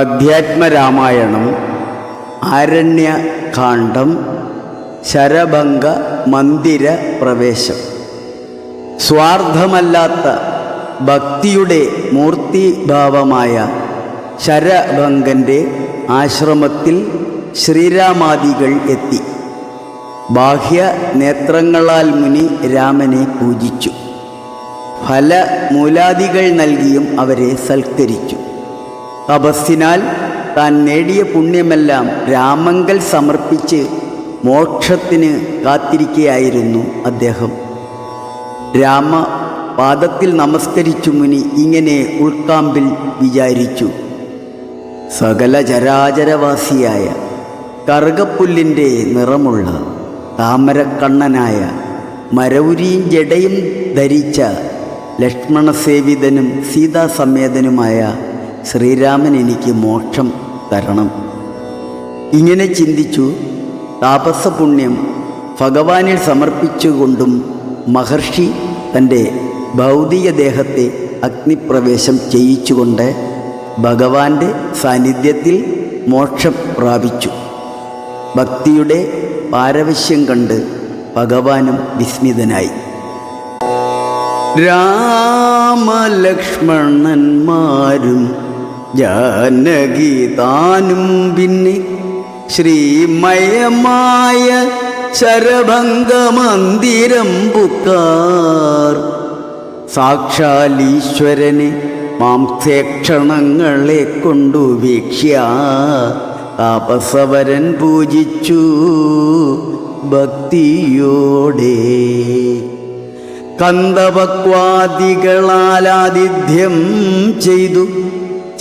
അധ്യാത്മരാമായണം ആരണ്യകാണ്ഡം ശരഭംഗ മന്ദിര പ്രവേശം. സ്വാർത്ഥമല്ലാത്ത ഭക്തിയുടെ മൂർത്തിഭാവമായ ശരഭംഗൻ്റെ ആശ്രമത്തിൽ ശ്രീരാമാദികൾ എത്തി. ബാഹ്യ നേത്രങ്ങളാൽ മുനി രാമനെ പൂജിച്ചു. ഫലമൂലാദികൾ നൽകിയും അവരെ സൽക്കരിച്ചു. തപസ്സിനാൽ താൻ നേടിയ പുണ്യമെല്ലാം രാമങ്കൽ സമർപ്പിച്ച് മോക്ഷത്തിന് കാത്തിരിക്കുകയായിരുന്നു അദ്ദേഹം. രാമപാദത്തിൽ നമസ്കരിച്ചു മുനി ഇങ്ങനെ ഉൾക്കാമ്പിൽ വിചാരിച്ചു: സകല ചരാചരവാസിയായ കറുകപ്പുല്ലിൻ്റെ നിറമുള്ള താമരക്കണ്ണനായ മരൗരിയും ജടയും ധരിച്ച ലക്ഷ്മണസേവിതനും സീതാസമേതനുമായ ശ്രീരാമൻ എനിക്ക് മോക്ഷം തരണം. ഇങ്ങനെ ചിന്തിച്ചു താപസപുണ്യം ഭഗവാനിൽ സമർപ്പിച്ചുകൊണ്ടും മഹർഷി തൻ്റെ ഭൗതിക ദേഹത്തെ അഗ്നിപ്രവേശം ചെയ്യിച്ചുകൊണ്ട് ഭഗവാന്റെ സാന്നിധ്യത്തിൽ മോക്ഷം പ്രാപിച്ചു. ഭക്തിയുടെ പാരവശ്യം കണ്ട് ഭഗവാനും വിസ്മിതനായി. രാമലക്ഷ്മണന്മാരും ജാനകി താനും പിന്നെ ശ്രീമയമായ ശരഭംഗമന്ദിരം പുക്കാർ. സാക്ഷാലീശ്വരനെ മാംസേക്ഷണങ്ങളെ കൊണ്ടു വീക്ഷ്യ താപസവരൻ പൂജിച്ചു ഭക്തിയോടെ. കന്ദപക്വാദികളാലാതിഥ്യം ചെയ്തു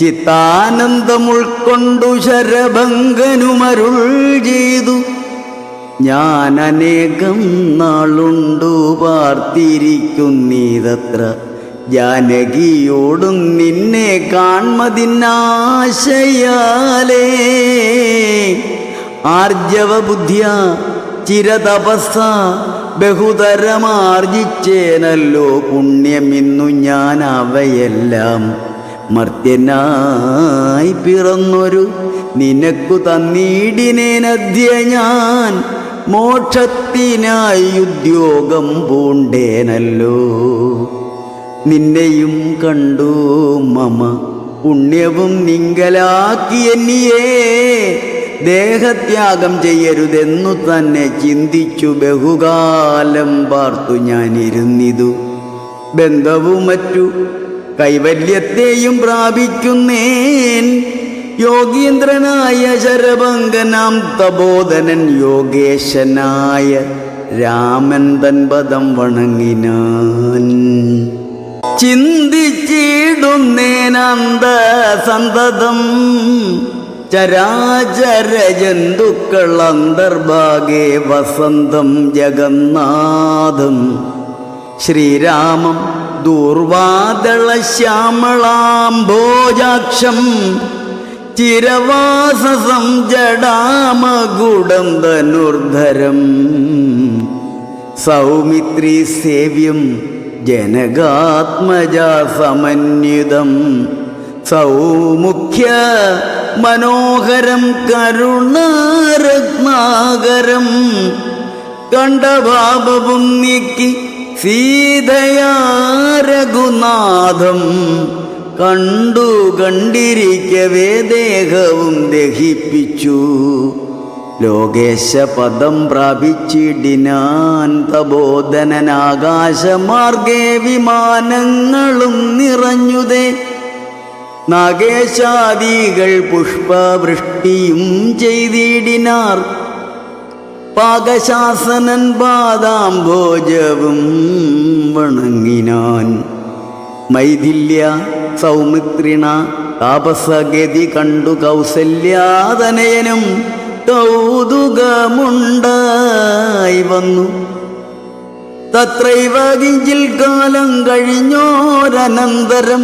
ചിത്താനന്ദം ഉൾക്കൊണ്ടു ശരഭംഗനുമരുൾ ചെയ്തു: ഞാൻ അനേകം നാളുണ്ടു പാർത്തിരിക്കുന്നീതത്ര ജാനകിയോടും നിന്നെ കാൺമതിനാശയാലേ. ആർജവബുദ്ധ്യ ചിരതപസ്സ ബഹുതരമാർജിച്ചേനല്ലോ പുണ്യമിന്നു ഞാൻ അവയെല്ലാം മർത്യനായി പിറന്നൊരു നിനക്കു തന്നീടിനേനദ്യ ഞാൻ മോക്ഷത്തിനായി ഉദ്യോഗം പൂണ്ടേനല്ലോ. നിന്നെയും കണ്ടു മമ പുണ്യവും നിങ്കലാക്കിയെന്നിയേ ദേഹത്യാഗം ചെയ്യരുതെന്നു തന്നെ ചിന്തിച്ചു ബഹുകാലം പാർത്തു ഞാനിരുന്നിതു. ബന്ധവും മറ്റു കൈവല്യത്തെയും പ്രാപിക്കുന്നേൻ. യോഗീന്ദ്രനായ ശരഭംഗനാം തപോധനൻ യോഗേശനായ രാമൻ തൻ പദം വണങ്ങിനാൻ. ചിന്തിച്ചിടുന്നേനന്ത സന്തതം ചരാചര ജന്തുക്കൾ അന്തർഭാഗേ വസന്തം ജഗന്നാഥം ശ്രീരാമം ദൂർവാദളശ്യാമളാംഭോജാക്ഷം ചിരവാസസം ജടാമഗുഡം ധനുർധരം സൗമിത്രീ സേവ്യം ജനകാത്മജാ സമന്വിതം സൗമുഖ്യ മനോഹരം കരുണാരത്നാകരം കണ്ഠഭാവവും നീക്കി സീതയാ രഘുനാഥം കണ്ടിരിക്കവേ ദേഹവും ദഹിപ്പിച്ചു. ലോകേശപദം പ്രാപിച്ചിടിനാൻ തപോധനനാകാശമാർഗേ വിമാനങ്ങളും നിറഞ്ഞുതേ. നാഗേശാദികൾ പുഷ്പവൃഷ്ടിയും ചെയ്തിടിനാർ. പാകശാസനൻ പാദാംഭോജവും വണങ്ങിനാൻ. മൈഥില്യ സൗമിത്രിണ താപസഗതി കണ്ടു കൗസല്യാതനയനും കൗതുകമുണ്ടായി വന്നു. തത്രൈവ കിഞ്ചിൽ കാലം കഴിഞ്ഞോരനന്തരം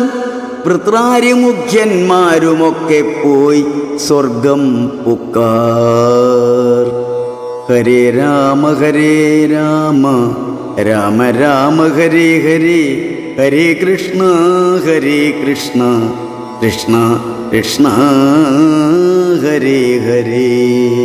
വൃത്രാരിമുഖ്യന്മാരുമൊക്കെ പോയി സ്വർഗം പുക്കാർ. ഹരേ രാമ രാമ രാമ ഹരേ ഹരേ, ഹരേ കൃഷ്ണ കൃഷ്ണ കൃഷ്ണ ഹരേ ഹരേ.